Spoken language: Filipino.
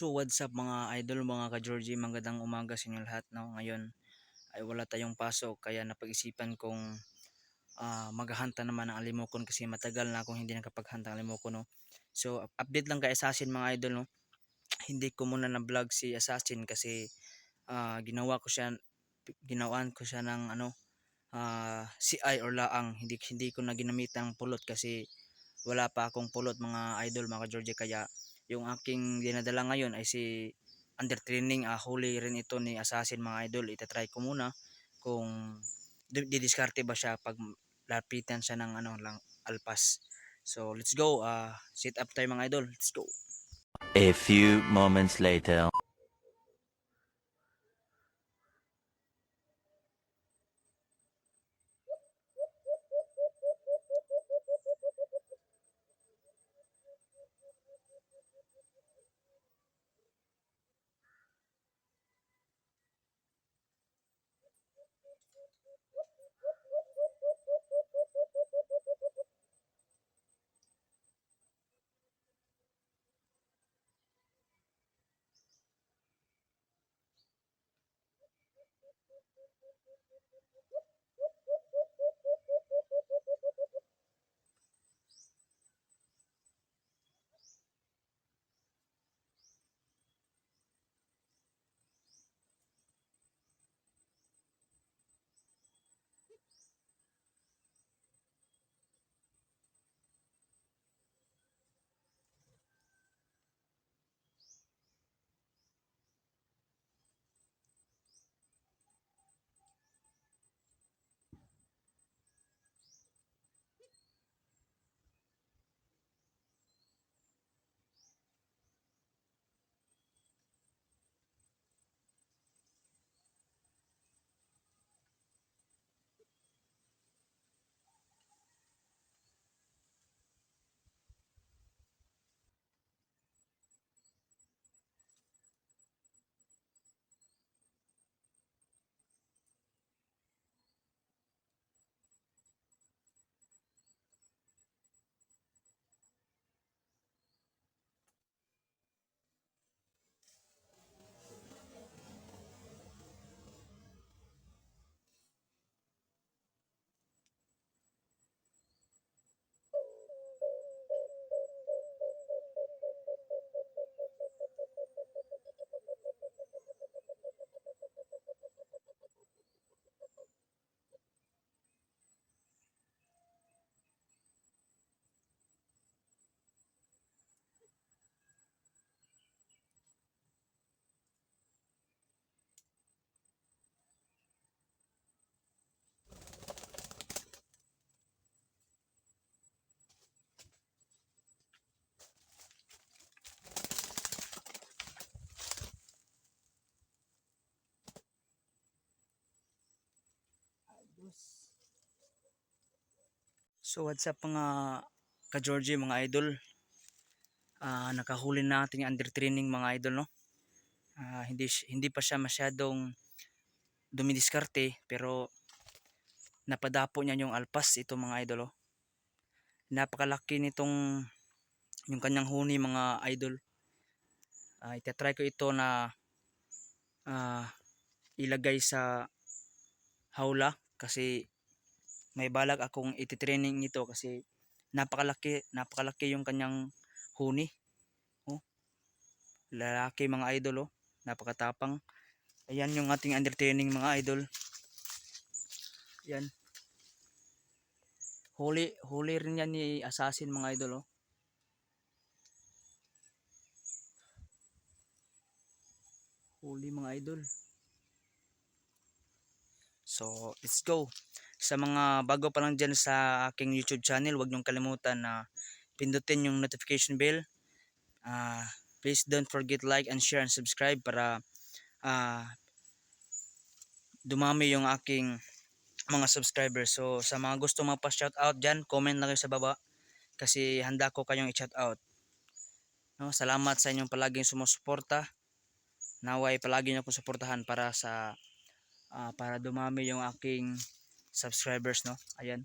So what's up mga idol, mga ka-Georgie, magandang umaga sa inyo lahat, no? Ngayon ay wala tayong pasok kaya napag-isipan kong maghahanta naman ng alimokon kasi matagal na akong hindi nakapaghanta ng alimokon, no? So update lang kay Assassin mga idol, no? Hindi ko muna na vlog si Assassin kasi ginawaan ko siya ng CI or laang, hindi ko na ginamit ng pulot kasi wala pa akong pulot mga idol, mga Georgie, kaya yung aking dinadala ngayon ay si under training. Huli rin ito ni Assassin mga idol. Itatry ko muna kung didiskarte ba siya pag lapitan siya ng lang alpas. So let's go, sit up tayo mga idol, let's go. A few moments later. So what's up mga ka-Georgie, mga idol, nakahuli na ating under training mga idol, no? Hindi pa siya masyadong dumidiskarte pero napadapo niya yung alpas ito mga idol, oh. Napakalaki nitong yung kanyang huni mga idol. Itatry ko ito na ah, ilagay sa hawla kasi may balak akong ititraining ito kasi napakalaki yung kanyang huni, oh. Lalaki mga idol, oh. Napakatapang. Ayan yung ating under training mga idol. Yan, huli rin yan ni Assassin mga idol, oh. Huli mga idol. So let's go. Sa mga bago pa lang dyan sa aking YouTube channel, huwag niyong kalimutan na pindutin yung notification bell. Please don't forget like and share and subscribe para dumami yung aking mga subscribers. So sa mga gusto magpa-shoutout dyan, comment lang kayo sa baba kasi handa ko kayong i-shoutout, no? Salamat sa inyong palaging sumusuporta. Naway palagi niyo akong suportahan para dumami yung aking subscribers, no? Ayan.